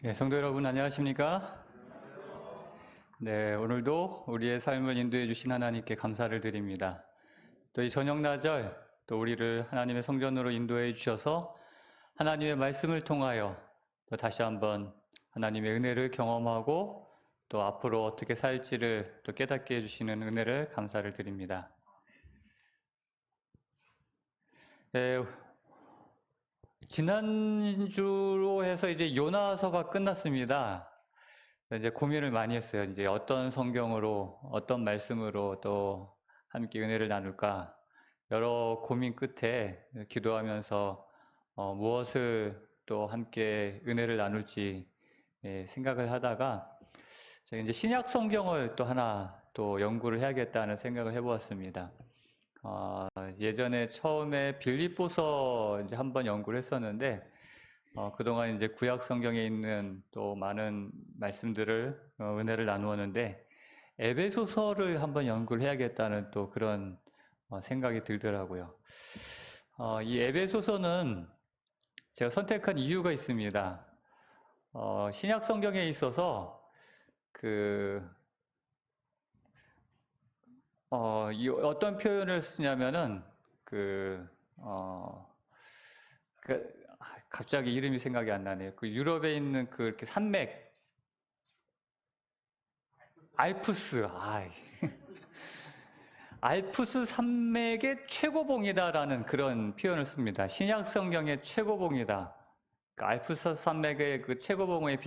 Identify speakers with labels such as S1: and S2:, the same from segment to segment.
S1: 네, 성도 여러분 안녕하십니까? 네, 오늘도 우리의 삶을 인도해 주신 하나님께 감사를 드립니다. 또 이 저녁나절 또 우리를 하나님의 성전으로 인도해 주셔서 하나님의 말씀을 통하여 또 다시 한번 하나님의 은혜를 경험하고 또 앞으로 어떻게 살지를 또 깨닫게 해주시는 은혜를 감사를 드립니다. 네, 지난주로 해서 이제 요나서가 끝났습니다. 이제 고민을 많이 했어요. 이제 어떤 성경으로, 어떤 말씀으로 또 함께 은혜를 나눌까? 여러 고민 끝에 기도하면서 무엇을 또 함께 은혜를 나눌지 생각을 하다가 제가 이제 신약 성경을 또 하나 또 연구를 해야겠다는 생각을 해보았습니다. 예전에 처음에 빌립보서 이제 한번 연구를 했었는데 그동안 이제 구약 성경에 있는 또 많은 말씀들을 은혜를 나누었는데 에베소서를 한번 연구를 해야겠다는 또 그런 생각이 들더라고요. 이 에베소서는 제가 선택한 이유가 있습니다. 신약 성경에 있어서 어떤 표현을 쓰냐면은 갑자기 이름이 생각이 안 나네요. 그 유럽에 있는 그 이렇게 산맥, 알프스, 알프스 산맥의 최고봉이다라는 그런 표현을 씁니다. 신약 성경의 최고봉이다. 그 알프스 산맥의 그 최고봉에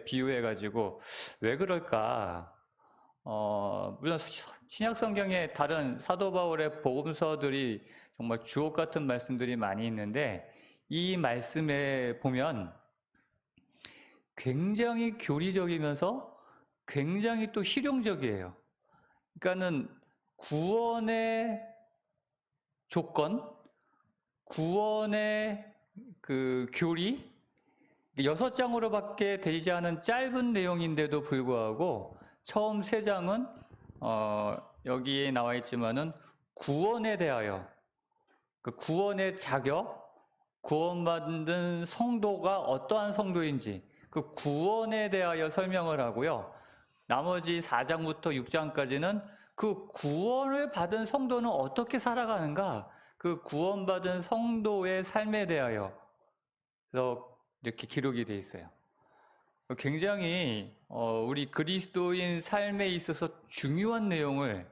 S1: 비유해가지고 왜 그럴까? 물론 신약 성경에 다른 사도 바울의 복음서들이 정말 주옥 같은 말씀들이 많이 있는데 이 말씀에 보면 굉장히 교리적이면서 굉장히 또 실용적이에요. 그러니까는 구원의 조건, 구원의 그 교리, 6장으로밖에 되지 않은 짧은 내용인데도 불구하고 처음 3장은 여기에 나와 있지만은 구원에 대하여 그 구원의 자격, 구원받은 성도가 어떠한 성도인지 그 구원에 대하여 설명을 하고요. 나머지 4장부터 6장까지는 그 구원을 받은 성도는 어떻게 살아가는가, 그 구원받은 성도의 삶에 대하여 이렇게 기록이 되어 있어요. 굉장히 우리 그리스도인 삶에 있어서 중요한 내용을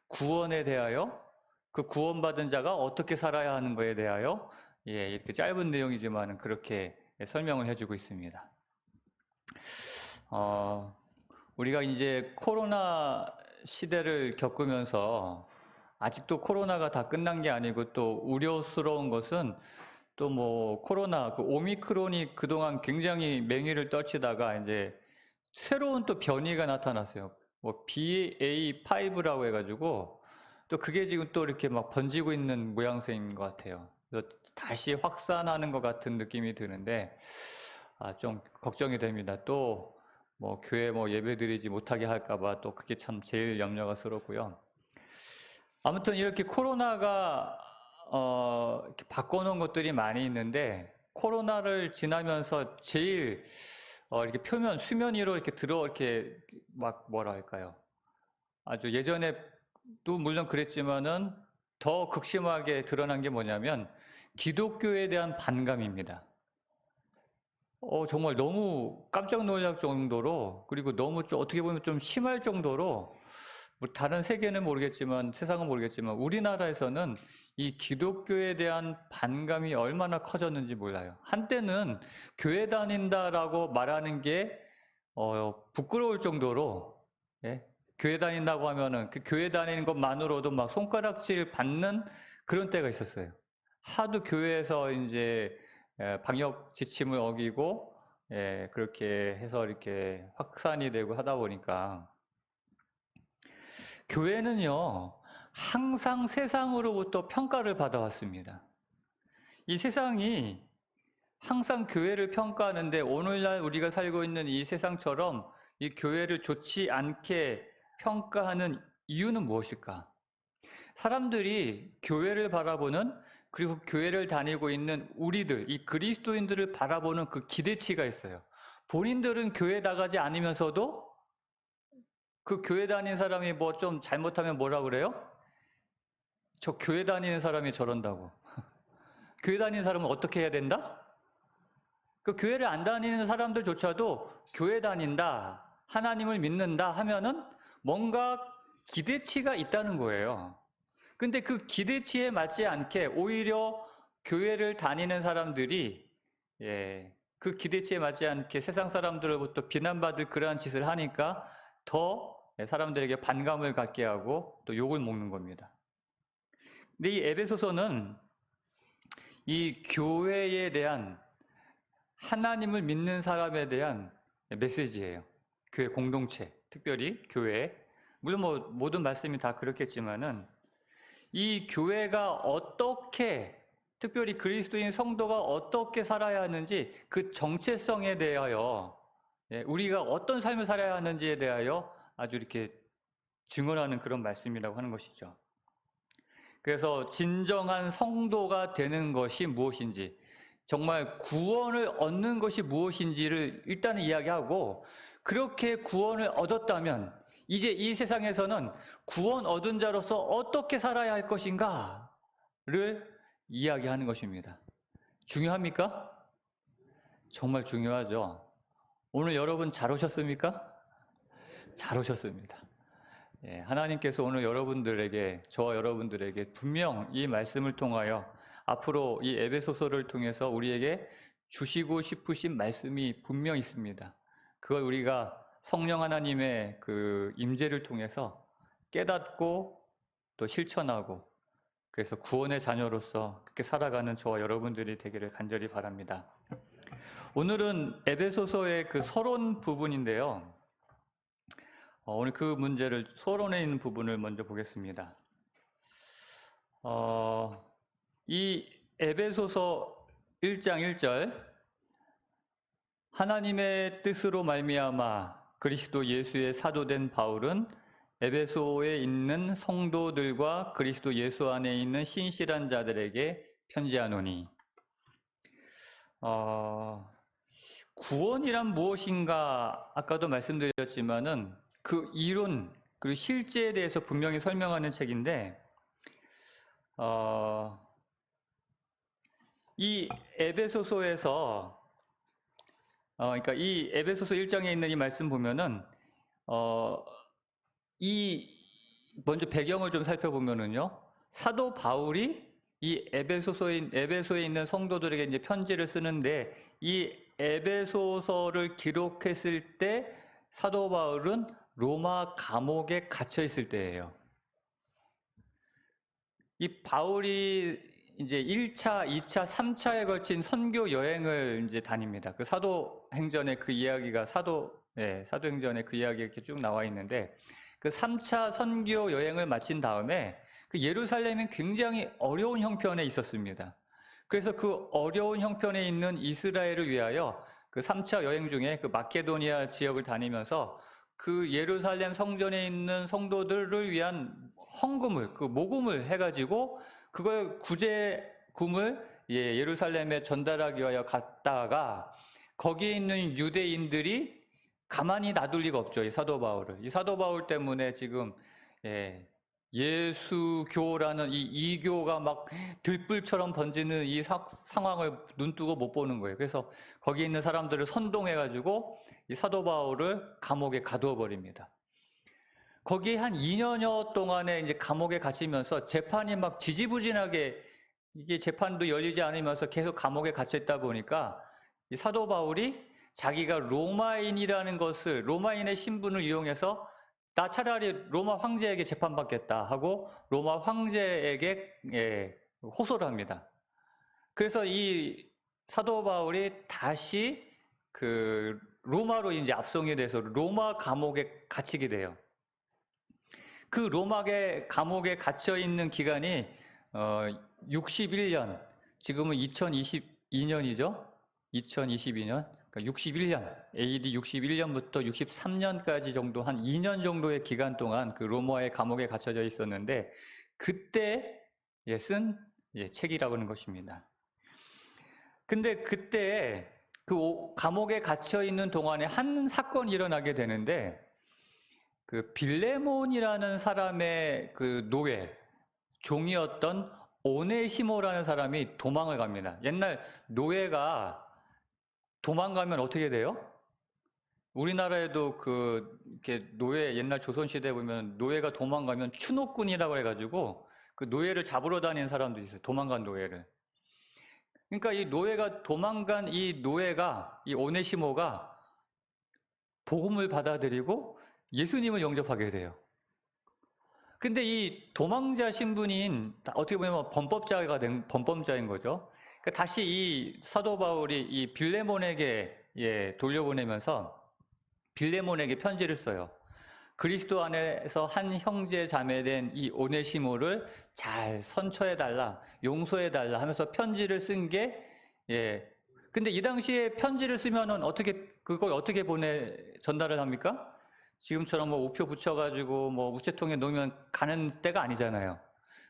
S1: 구원에 대하여 그 구원받은 자가 어떻게 살아야 하는 것에 대하여 이렇게 짧은 내용이지만 그렇게 설명을 해주고 있습니다. 우리가 이제 코로나 시대를 겪으면서 아직도 코로나가 다 끝난 게 아니고 또 우려스러운 것은 또 뭐 코로나 그 오미크론이 그동안 굉장히 맹위를 떨치다가 이제 새로운 또 변이가 나타났어요. 뭐 BA5라고 해가지고 또 그게 지금 또 이렇게 막 번지고 있는 모양새인 것 같아요. 그래서 다시 확산하는 것 같은 느낌이 드는데 좀 걱정이 됩니다. 또 뭐 교회 뭐 예배드리지 못하게 할까봐 또 그게 참 제일 염려스럽고요. 아무튼 이렇게 코로나가 이렇게 바꿔놓은 것들이 많이 있는데 코로나를 지나면서 제일 이렇게 수면 위로 이렇게 이렇게 막 뭐라 할까요? 아주 예전에도 물론 그랬지만은 더 극심하게 드러난 게 뭐냐면 기독교에 대한 반감입니다. 정말 너무 깜짝 놀랄 정도로, 그리고 너무 어떻게 보면 좀 심할 정도로, 뭐 다른 세계는 모르겠지만, 세상은 모르겠지만, 우리나라에서는 이 기독교에 대한 반감이 얼마나 커졌는지 몰라요. 한때는 교회 다닌다라고 말하는 게, 부끄러울 정도로, 예? 교회 다닌다고 하면은 그 교회 다니는 것만으로도 막 손가락질 받는 그런 때가 있었어요. 하도 교회에서 이제 방역 지침을 어기고 그렇게 해서 이렇게 확산이 되고 하다 보니까 교회는요 항상 세상으로부터 평가를 받아왔습니다. 이 세상이 항상 교회를 평가하는데 오늘날 우리가 살고 있는 이 세상처럼 이 교회를 좋지 않게 평가하는 이유는 무엇일까? 사람들이 교회를 바라보는, 그리고 교회를 다니고 있는 우리들, 이 그리스도인들을 바라보는 그 기대치가 있어요. 본인들은 교회 나가지 않으면서도 그 교회 다니는 사람이 뭐 좀 잘못하면 뭐라 그래요? 저 교회 다니는 사람이 저런다고. 교회 다니는 사람은 어떻게 해야 된다? 그 교회를 안 다니는 사람들조차도 교회 다닌다, 하나님을 믿는다 하면은 뭔가 기대치가 있다는 거예요. 근데 그 기대치에 맞지 않게 오히려 교회를 다니는 사람들이 그 기대치에 맞지 않게 세상 사람들로부터 비난받을 그러한 짓을 하니까 더 사람들에게 반감을 갖게 하고 또 욕을 먹는 겁니다. 근데 이 에베소서는 이 교회에 대한 하나님을 믿는 사람에 대한 메시지예요. 교회 공동체, 특별히 교회. 물론 뭐 모든 말씀이 다 그렇겠지만은 이 교회가 어떻게, 특별히 그리스도인 성도가 어떻게 살아야 하는지 그 정체성에 대하여, 우리가 어떤 삶을 살아야 하는지에 대하여 아주 이렇게 증언하는 그런 말씀이라고 하는 것이죠. 그래서 진정한 성도가 되는 것이 무엇인지, 정말 구원을 얻는 것이 무엇인지를 일단 이야기하고, 그렇게 구원을 얻었다면 이제 이 세상에서는 구원 얻은 자로서 어떻게 살아야 할 것인가를 이야기하는 것입니다. 중요합니까? 정말 중요하죠. 오늘 여러분 잘 오셨습니까? 잘 오셨습니다. 하나님께서 오늘 여러분들에게, 저와 여러분들에게 분명 이 말씀을 통하여 앞으로 이 에베소서를 통해서 우리에게 주시고 싶으신 말씀이 분명 있습니다. 그걸 우리가 성령 하나님의 그 임재를 통해서 깨닫고 또 실천하고, 그래서 구원의 자녀로서 그렇게 살아가는 저와 여러분들이 되기를 간절히 바랍니다. 오늘은 에베소서의 그 서론 부분인데요. 오늘 그 문제를, 서론에 있는 부분을 먼저 보겠습니다. 이 에베소서 1장 1절, 하나님의 뜻으로 말미암아 그리스도 예수의 사도된 바울은 에베소에 있는 성도들과 그리스도 예수 안에 있는 신실한 자들에게 편지하노니. 구원이란 무엇인가 아까도 말씀드렸지만은 그 이론 그리고 실제에 대해서 분명히 설명하는 책인데, 이 에베소서에서 그러니까 이 에베소서 1장에 있는 이 말씀 보면은 이 먼저 배경을 좀 살펴보면은요, 사도 바울이 이 에베소에 있는 성도들에게 이제 편지를 쓰는데, 이 에베소서를 기록했을 때 사도 바울은 로마 감옥에 갇혀 있을 때예요. 이 바울이 이제 1차, 2차, 3차에 걸친 선교 여행을 이제 다닙니다. 그 사도행전에 그 이야기가 사도행전에 그 이야기가 이렇게 쭉 나와 있는데, 그 3차 선교 여행을 마친 다음에 그 예루살렘이 굉장히 어려운 형편에 있었습니다. 그래서 그 어려운 형편에 있는 이스라엘을 위하여 그 3차 여행 중에 그 마케도니아 지역을 다니면서 그 예루살렘 성전에 있는 성도들을 위한 헌금을, 그 모금을 해가지고 그걸 구제금을 예루살렘에 전달하기 위하여 갔다가, 거기에 있는 유대인들이 가만히 놔둘 리가 없죠. 이 사도 바울을. 이 사도 바울 때문에 지금 예수교라는 이 이교가 막 들불처럼 번지는 이 상황을 눈뜨고 못 보는 거예요. 그래서 거기 있는 사람들을 선동해가지고 이 사도 바울을 감옥에 가두어 버립니다. 거기에 한 2년여 동안에 이제 감옥에 갇히면서 재판이 막 지지부진하게, 이게 재판도 열리지 않으면서 계속 감옥에 갇혀 있다 보니까 이 사도 바울이 자기가 로마인이라는 것을, 로마인의 신분을 이용해서 나 차라리 로마 황제에게 재판받겠다 하고 로마 황제에게 호소를 합니다. 그래서 이 사도 바울이 다시 그 로마로 이제 압송이 돼서 로마 감옥에 갇히게 돼요. 그 로마의 감옥에 갇혀 있는 기간이 61년, 지금은 2022년이죠. 2022년, 그러니까 61년, AD 61년부터 63년까지 정도, 한 2년 정도의 기간 동안 그 로마의 감옥에 갇혀져 있었는데, 그때 쓴 책이라고 하는 것입니다. 근데 그때 감옥에 갇혀 있는 동안에 한 사건이 일어나게 되는데, 그 빌레몬이라는 사람의 그 노예, 종이었던 오네시모라는 사람이 도망을 갑니다. 옛날 노예가 도망가면 어떻게 돼요? 우리나라에도 이렇게 노예, 옛날 조선시대에 보면 노예가 도망가면 추노꾼이라고 해가지고 그 노예를 잡으러 다니는 사람도 있어요. 도망간 노예를. 그러니까 이 노예가 도망간 이 노예가, 이 오네시모가 복음을 받아들이고 예수님을 영접하게 돼요. 근데 이 도망자 신분인 어떻게 보면 범법자인 거죠. 그러니까 다시 이 사도 바울이 이 빌레몬에게 돌려보내면서 빌레몬에게 편지를 써요. 그리스도 안에서 한 형제 자매된 이 오네시모를 잘 선처해달라, 용서해달라 하면서 편지를 쓴 게, 근데 이 당시에 편지를 쓰면은 그걸 어떻게 전달을 합니까? 지금처럼 뭐 우표 붙여가지고 뭐 우체통에 넣으면 가는 때가 아니잖아요.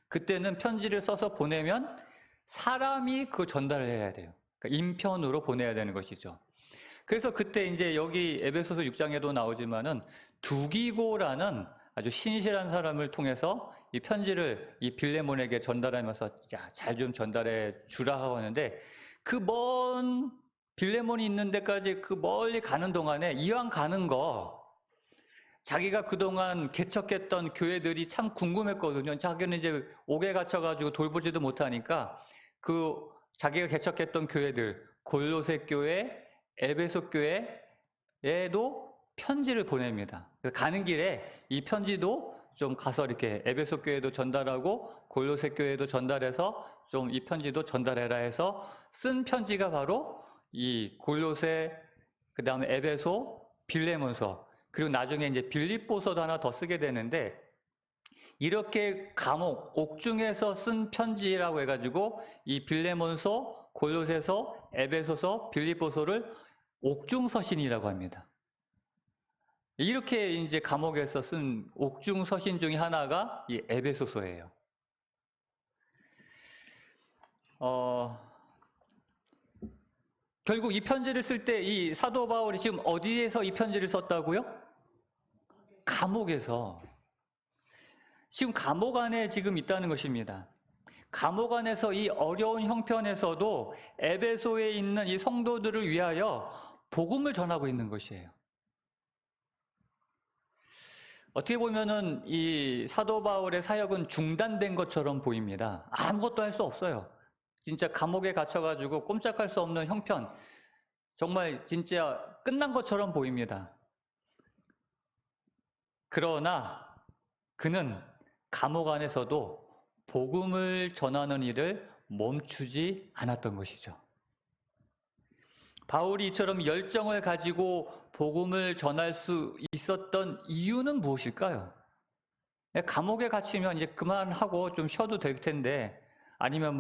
S1: 그때는 편지를 써서 보내면 사람이 그 전달을 해야 돼요. 그러니까 인편으로 보내야 되는 것이죠. 그래서 그때 이제 여기 에베소서 6장에도 나오지만은 두기고라는 아주 신실한 사람을 통해서 이 편지를 이 빌레몬에게 전달하면서 잘 좀 전달해 주라 하고 하는데, 그 먼 빌레몬이 있는 데까지 그 멀리 가는 동안에 이왕 가는 거 자기가 그동안 개척했던 교회들이 참 궁금했거든요. 자기는 이제 옥에 갇혀가지고 돌보지도 못하니까 자기가 개척했던 교회들, 골로새 교회, 에베소 교회에도 편지를 보냅니다. 가는 길에 이 편지도 좀 가서 이렇게 에베소 교회도 전달하고 골로새 교회도 전달해서 좀 이 편지도 전달해라 해서 쓴 편지가 바로 이 골로새, 그 다음에 에베소, 빌레몬서, 그리고 나중에 이제 빌립보서도 하나 더 쓰게 되는데, 이렇게 옥중에서 쓴 편지라고 해가지고 이 빌레몬서, 골로새서, 에베소서, 빌립보서를 옥중서신이라고 합니다. 이렇게 이제 감옥에서 쓴 옥중서신 중에 하나가 이 에베소서예요. 결국 이 편지를 쓸 때 이 사도 바울이 지금 어디에서 이 편지를 썼다고요? 감옥에서. 지금 감옥 안에 지금 있다는 것입니다. 감옥 안에서 이 어려운 형편에서도 에베소에 있는 이 성도들을 위하여 복음을 전하고 있는 것이에요. 어떻게 보면은 이 사도 바울의 사역은 중단된 것처럼 보입니다. 아무것도 할 수 없어요. 진짜 감옥에 갇혀가지고 꼼짝할 수 없는 형편, 정말 진짜 끝난 것처럼 보입니다. 그러나 그는 감옥 안에서도 복음을 전하는 일을 멈추지 않았던 것이죠. 바울이 이처럼 열정을 가지고 복음을 전할 수 있었던 이유는 무엇일까요? 감옥에 갇히면 이제 그만하고 좀 쉬어도 될 텐데, 아니면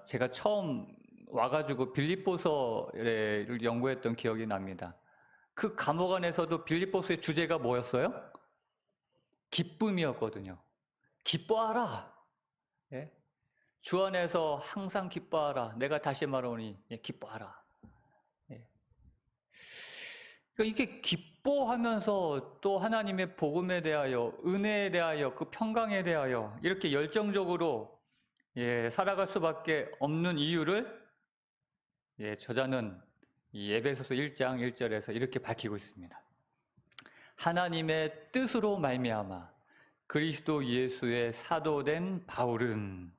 S1: 제가 처음 와가지고 빌립보서를 연구했던 기억이 납니다. 그 감옥 안에서도 빌립보서의 주제가 뭐였어요? 기쁨이었거든요. 기뻐하라. 주 안에서 항상 기뻐하라. 내가 다시 말하오니 기뻐하라. 그러니까 이렇게 기뻐하면서 또 하나님의 복음에 대하여, 은혜에 대하여, 그 평강에 대하여 이렇게 열정적으로 살아갈 수밖에 없는 이유를 저자는 이 에베소서 1장 1절에서 이렇게 밝히고 있습니다. 하나님의 뜻으로 말미암아 그리스도 예수의 사도된 바울은,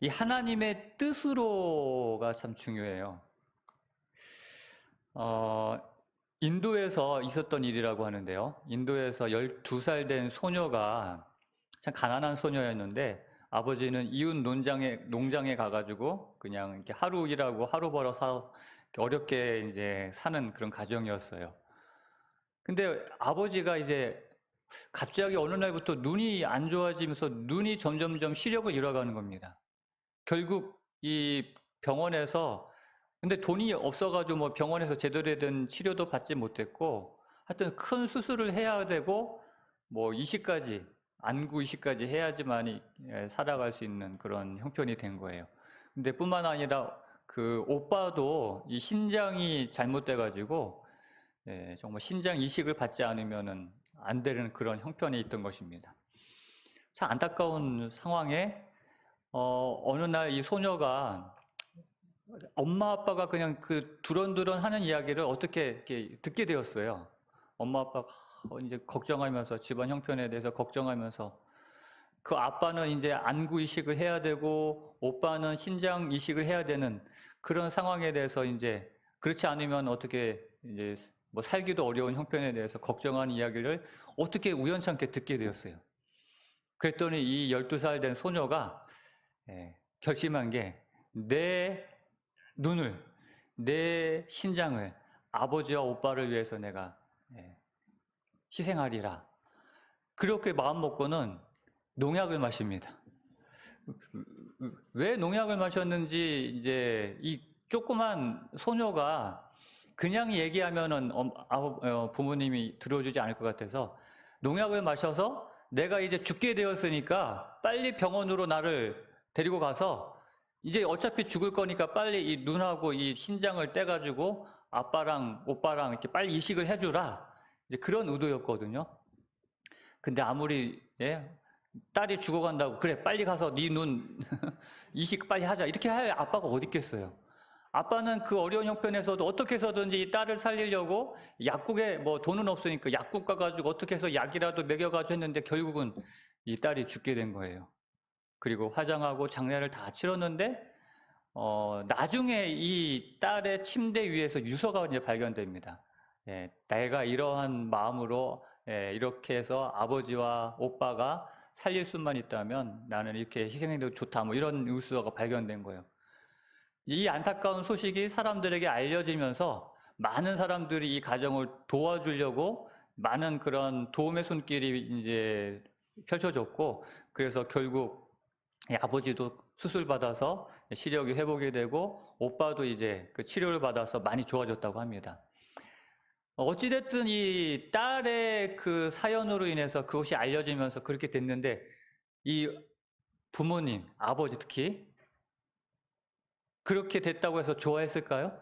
S1: 이 하나님의 뜻으로가 참 중요해요. 인도에서 있었던 일이라고 하는데요. 인도에서 12살 된 소녀가 참 가난한 소녀였는데, 아버지는 이웃 농장에 가가지고 그냥 이렇게 하루 일하고 하루 벌어서 어렵게 이제 사는 그런 가정이었어요. 근데 아버지가 이제 갑자기 어느 날부터 눈이 안 좋아지면서 눈이 점점점 시력을 잃어가는 겁니다. 결국 이 병원에서, 근데 돈이 없어가지고 뭐 병원에서 제대로 된 치료도 받지 못했고, 하여튼 큰 수술을 해야 되고, 뭐 안구 이식까지 해야지만 살아갈 수 있는 그런 형편이 된 거예요. 근데 뿐만 아니라 그 오빠도 이 신장이 잘못돼가지고 정말 신장 이식을 받지 않으면은 안 되는 그런 형편이 있던 것입니다. 참 안타까운 상황에 어느 날 이 소녀가 엄마 아빠가 그냥 그 두런두런 하는 이야기를 어떻게 이렇게 듣게 되었어요. 엄마 아빠가 이제 걱정하면서 집안 형편에 대해서 걱정하면서 그 아빠는 이제 안구 이식을 해야 되고 오빠는 신장 이식을 해야 되는 그런 상황에 대해서 이제 그렇지 않으면 어떻게 이제 뭐 살기도 어려운 형편에 대해서 걱정하는 이야기를 어떻게 우연찮게 듣게 되었어요. 그랬더니 이 12살 된 소녀가 결심한 게 내 눈을, 내 신장을 아버지와 오빠를 위해서 내가 희생하리라. 그렇게 마음 먹고는 농약을 마십니다. 왜 농약을 마셨는지 이제 이 조그만 소녀가 그냥 얘기하면은 부모님이 들어주지 않을 것 같아서 농약을 마셔서 내가 이제 죽게 되었으니까 빨리 병원으로 나를 데리고 가서 이제 어차피 죽을 거니까 빨리 이 눈하고 이 신장을 떼가지고 아빠랑 오빠랑 이렇게 빨리 이식을 해주라. 이제 그런 의도였거든요. 근데 아무리 딸이 죽어간다고 그래 빨리 가서 네 눈 이식 빨리 하자 이렇게 할 아빠가 어디 있겠어요. 아빠는 그 어려운 형편에서도 어떻게 해서든지 이 딸을 살리려고 약국에 뭐 돈은 없으니까 약국 가가지고 어떻게 해서 약이라도 먹여가지고 했는데 결국은 이 딸이 죽게 된 거예요. 그리고 화장하고 장례를 다 치렀는데 나중에 이 딸의 침대 위에서 유서가 이제 발견됩니다. 내가 이러한 마음으로 이렇게 해서 아버지와 오빠가 살릴 수만 있다면 나는 이렇게 희생해도 좋다 뭐 이런 유서가 발견된 거예요. 이 안타까운 소식이 사람들에게 알려지면서 많은 사람들이 이 가정을 도와주려고 많은 그런 도움의 손길이 이제 펼쳐졌고 그래서 결국 아버지도 수술 받아서 시력이 회복이 되고 오빠도 이제 그 치료를 받아서 많이 좋아졌다고 합니다. 어찌됐든 이 딸의 그 사연으로 인해서 그것이 알려지면서 그렇게 됐는데 이 부모님, 아버지 특히 그렇게 됐다고 해서 좋아했을까요?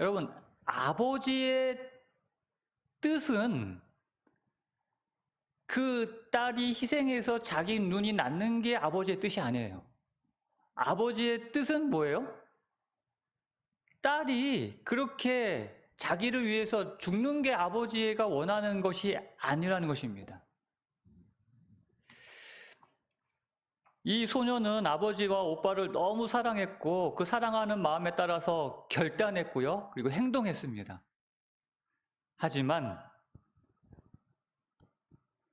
S1: 여러분, 아버지의 뜻은 그 딸이 희생해서 자기 눈이 낫는 게 아버지의 뜻이 아니에요. 아버지의 뜻은 뭐예요? 딸이 그렇게 자기를 위해서 죽는 게 아버지가 원하는 것이 아니라는 것입니다. 이 소녀는 아버지와 오빠를 너무 사랑했고 그 사랑하는 마음에 따라서 결단했고요. 그리고 행동했습니다. 하지만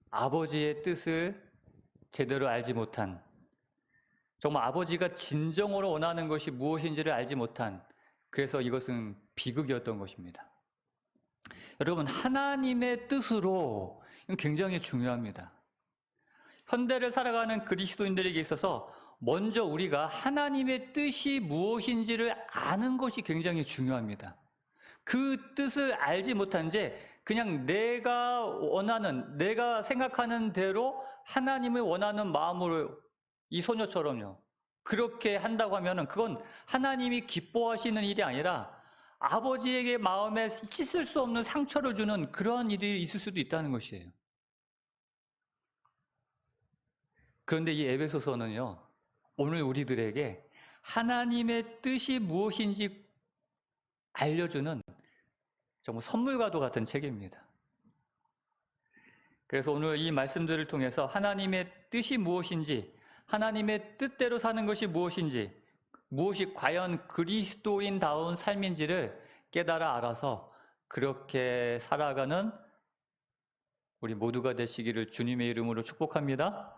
S1: 아버지의 뜻을 제대로 알지 못한, 정말 아버지가 진정으로 원하는 것이 무엇인지를 알지 못한, 그래서 이것은 비극이었던 것입니다. 여러분, 하나님의 뜻으로 이건 굉장히 중요합니다. 현대를 살아가는 그리스도인들에게 있어서 먼저 우리가 하나님의 뜻이 무엇인지를 아는 것이 굉장히 중요합니다. 그 뜻을 알지 못한 채 그냥 내가 원하는, 내가 생각하는 대로 하나님을 원하는 마음으로 이 소녀처럼요. 그렇게 한다고 하면은 그건 하나님이 기뻐하시는 일이 아니라 아버지에게 마음에 씻을 수 없는 상처를 주는 그러한 일이 있을 수도 있다는 것이에요. 그런데 이 에베소서는요, 오늘 우리들에게 하나님의 뜻이 무엇인지 알려주는 정말 선물과도 같은 책입니다. 그래서 오늘 이 말씀들을 통해서 하나님의 뜻이 무엇인지, 하나님의 뜻대로 사는 것이 무엇인지, 무엇이 과연 그리스도인다운 삶인지를 깨달아 알아서 그렇게 살아가는 우리 모두가 되시기를 주님의 이름으로 축복합니다.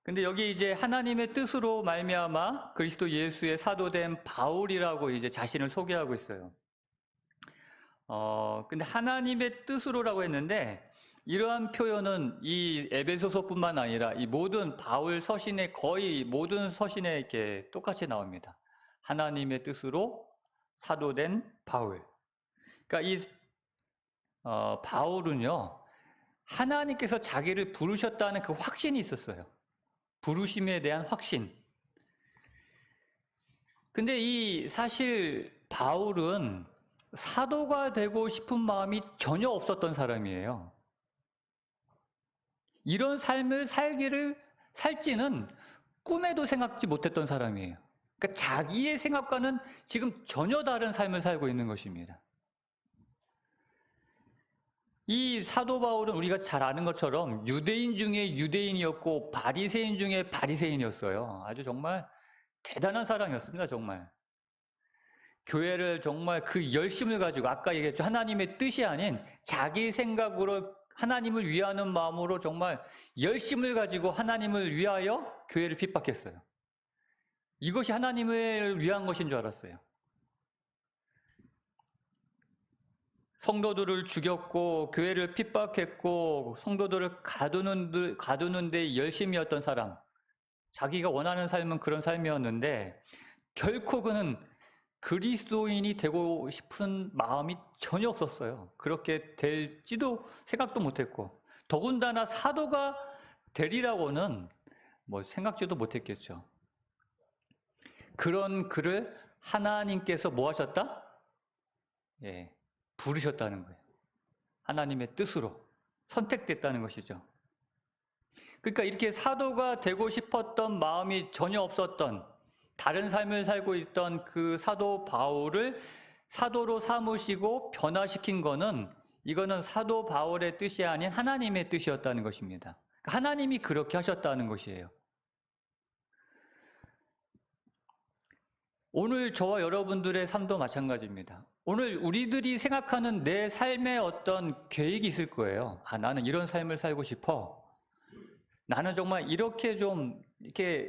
S1: 근데 여기 이제 하나님의 뜻으로 말미암아 그리스도 예수의 사도된 바울이라고 이제 자신을 소개하고 있어요. 근데 하나님의 뜻으로라고 했는데 이러한 표현은 이 에베소서뿐만 아니라 이 모든 바울 서신의 거의 모든 서신에 이렇게 똑같이 나옵니다. 하나님의 뜻으로 사도된 바울. 그러니까 이 바울은요 하나님께서 자기를 부르셨다는 그 확신이 있었어요. 부르심에 대한 확신. 근데 이 사실 바울은 사도가 되고 싶은 마음이 전혀 없었던 사람이에요. 이런 삶을 살지는 꿈에도 생각지 못했던 사람이에요. 그러니까 자기의 생각과는 지금 전혀 다른 삶을 살고 있는 것입니다. 이 사도 바울은 우리가 잘 아는 것처럼 유대인 중에 유대인이었고 바리새인 중에 바리새인이었어요. 아주 정말 대단한 사람이었습니다. 정말. 교회를 정말 그 열심을 가지고 아까 얘기했죠. 하나님의 뜻이 아닌 자기 생각으로 하나님을 위하는 마음으로 정말 열심을 가지고 하나님을 위하여 교회를 핍박했어요. 이것이 하나님을 위한 것인 줄 알았어요. 성도들을 죽였고 교회를 핍박했고 성도들을 가두는 데 열심이었던 사람. 자기가 원하는 삶은 그런 삶이었는데 결코 그는 그리스도인이 되고 싶은 마음이 전혀 없었어요. 그렇게 될지도 생각도 못했고 더군다나 사도가 되리라고는 뭐 생각지도 못했겠죠. 그런 그를 하나님께서 뭐 하셨다? 예, 부르셨다는 거예요. 하나님의 뜻으로 선택됐다는 것이죠. 그러니까 이렇게 사도가 되고 싶었던 마음이 전혀 없었던 다른 삶을 살고 있던 그 사도 바울을 사도로 삼으시고 변화시킨 거는 이거는 사도 바울의 뜻이 아닌 하나님의 뜻이었다는 것입니다. 하나님이 그렇게 하셨다는 것이에요. 오늘 저와 여러분들의 삶도 마찬가지입니다. 오늘 우리들이 생각하는 내 삶의 어떤 계획이 있을 거예요. 나는 이런 삶을 살고 싶어. 나는 정말 이렇게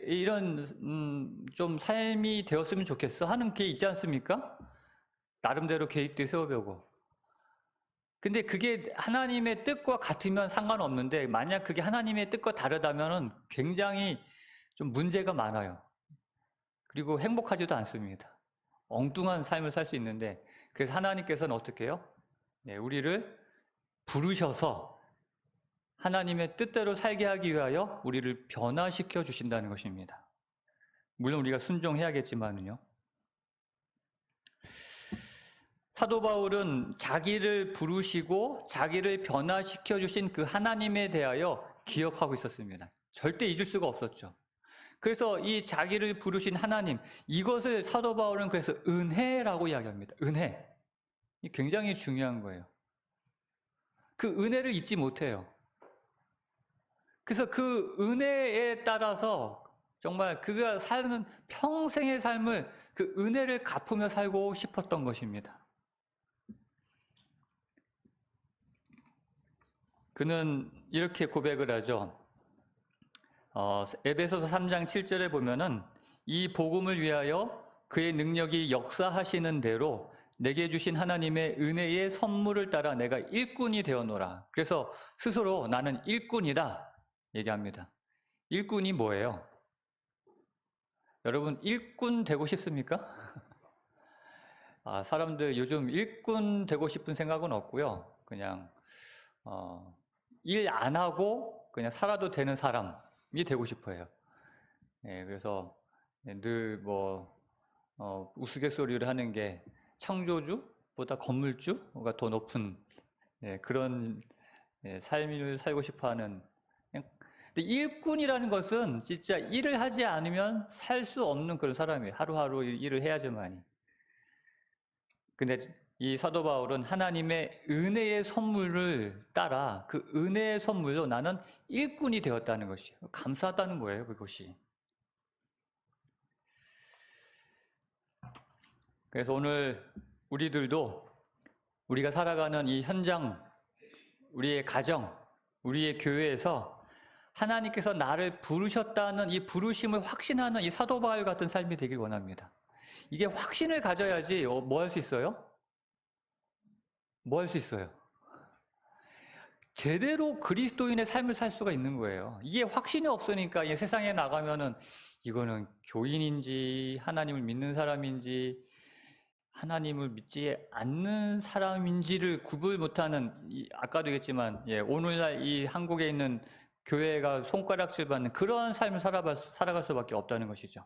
S1: 이런 좀 삶이 되었으면 좋겠어 하는 게 있지 않습니까? 나름대로 계획도 세워보고. 근데 그게 하나님의 뜻과 같으면 상관없는데 만약 그게 하나님의 뜻과 다르다면은 굉장히 좀 문제가 많아요. 그리고 행복하지도 않습니다. 엉뚱한 삶을 살 수 있는데 그래서 하나님께서는 어떻게 해요? 네, 우리를 부르셔서 하나님의 뜻대로 살게 하기 위하여 우리를 변화시켜 주신다는 것입니다. 물론 우리가 순종해야겠지만요. 사도 바울은 자기를 부르시고 자기를 변화시켜 주신 그 하나님에 대하여 기억하고 있었습니다. 절대 잊을 수가 없었죠. 그래서 이 자기를 부르신 하나님, 이것을 사도 바울은 그래서 은혜라고 이야기합니다. 은혜. 굉장히 중요한 거예요. 그 은혜를 잊지 못해요. 그래서 그 은혜에 따라서 정말 그가 사는 평생의 삶을 그 은혜를 갚으며 살고 싶었던 것입니다. 그는 이렇게 고백을 하죠. 에베소서 3장 7절에 보면은 이 복음을 위하여 그의 능력이 역사하시는 대로 내게 주신 하나님의 은혜의 선물을 따라 내가 일꾼이 되어노라. 그래서 스스로 나는 일꾼이다 얘기합니다. 일꾼이 뭐예요? 여러분 일꾼 되고 싶습니까? 사람들 요즘 일꾼 되고 싶은 생각은 없고요. 그냥 일 안 하고 그냥 살아도 되는 사람이 되고 싶어요. 예, 그래서 늘 우스갯소리를 하는 게 창조주보다 건물주가 더 높은 그런 삶을 살고 싶어하는. 근데 일꾼이라는 것은 진짜 일을 하지 않으면 살 수 없는 그런 사람이에요. 하루하루 일을 해야지만이. 근데 이 사도 바울은 하나님의 은혜의 선물을 따라 그 은혜의 선물로 나는 일꾼이 되었다는 것이에요. 감사하다는 거예요, 그것이. 그래서 오늘 우리들도 우리가 살아가는 이 현장, 우리의 가정, 우리의 교회에서 하나님께서 나를 부르셨다는 이 부르심을 확신하는 이 사도 바울 같은 삶이 되길 원합니다. 이게 확신을 가져야지 뭐 할 수 있어요? 뭐 할 수 있어요? 제대로 그리스도인의 삶을 살 수가 있는 거예요. 이게 확신이 없으니까 이 세상에 나가면은 이거는 교인인지 하나님을 믿는 사람인지 하나님을 믿지 않는 사람인지를 구분 못하는 아까도 얘기했지만 오늘날 이 한국에 있는 교회가 손가락질 받는 그러한 삶을 살아갈 수밖에 없다는 것이죠.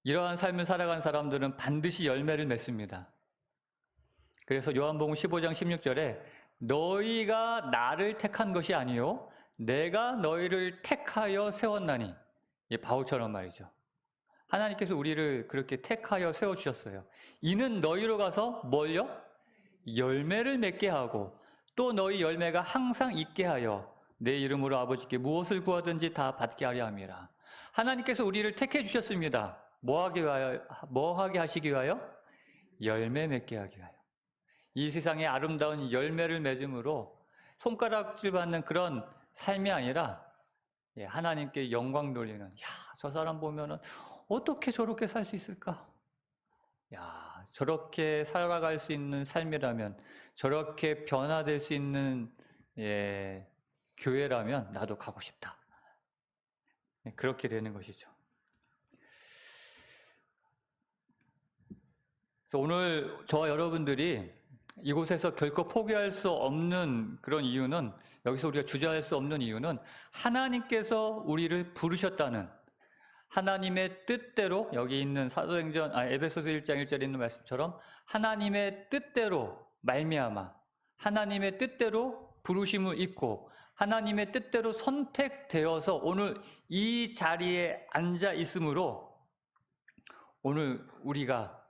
S1: 이러한 삶을 살아간 사람들은 반드시 열매를 맺습니다. 그래서 요한복음 15장 16절에 너희가 나를 택한 것이 아니요 내가 너희를 택하여 세웠나니, 바울처럼 말이죠. 하나님께서 우리를 그렇게 택하여 세워주셨어요. 이는 너희로 가서 뭘요? 열매를 맺게 하고 또 너희 열매가 항상 있게 하여 내 이름으로 아버지께 무엇을 구하든지 다 받게 하려 함이라. 하나님께서 우리를 택해 주셨습니다. 뭐 하게 하시기 위하여? 열매 맺게 하기 위하여. 이 세상에 아름다운 열매를 맺음으로 손가락질 받는 그런 삶이 아니라 하나님께 영광 돌리는, 저 사람 보면은 어떻게 저렇게 살 수 있을까? 저렇게 살아갈 수 있는 삶이라면, 저렇게 변화될 수 있는 교회라면 나도 가고 싶다. 그렇게 되는 것이죠. 그래서 오늘 저와 여러분들이 이곳에서 결코 포기할 수 없는 그런 이유는, 여기서 우리가 주저할 수 없는 이유는 하나님께서 우리를 부르셨다는 하나님의 뜻대로, 여기 있는 에베소서 1장 1절에 있는 말씀처럼 하나님의 뜻대로 말미암아 하나님의 뜻대로 부르심을 입고 하나님의 뜻대로 선택되어서 오늘 이 자리에 앉아 있으므로 오늘 우리가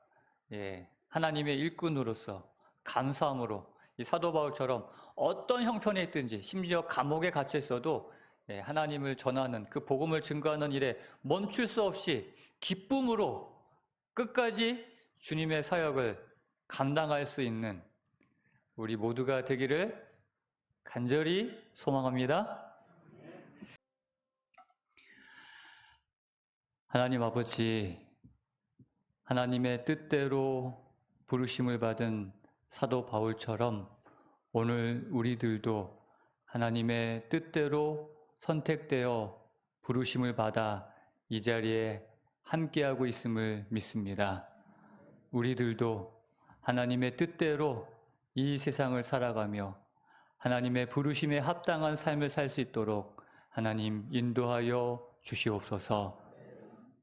S1: 하나님의 일꾼으로서 감사함으로 이 사도 바울처럼 어떤 형편에 있든지 심지어 감옥에 갇혀 있어도 하나님을 전하는 그 복음을 증거하는 일에 멈출 수 없이 기쁨으로 끝까지 주님의 사역을 감당할 수 있는 우리 모두가 되기를 간절히 소망합니다. 하나님 아버지, 하나님의 뜻대로 부르심을 받은 사도 바울처럼 오늘 우리들도 하나님의 뜻대로 선택되어 부르심을 받아 이 자리에 함께하고 있음을 믿습니다. 우리들도 하나님의 뜻대로 이 세상을 살아가며 하나님의 부르심에 합당한 삶을 살 수 있도록 하나님 인도하여 주시옵소서.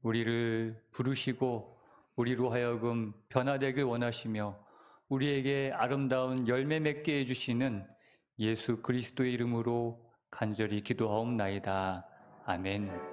S1: 우리를 부르시고 우리로 하여금 변화되길 원하시며 우리에게 아름다운 열매 맺게 해주시는 예수 그리스도의 이름으로 간절히 기도하옵나이다. 아멘.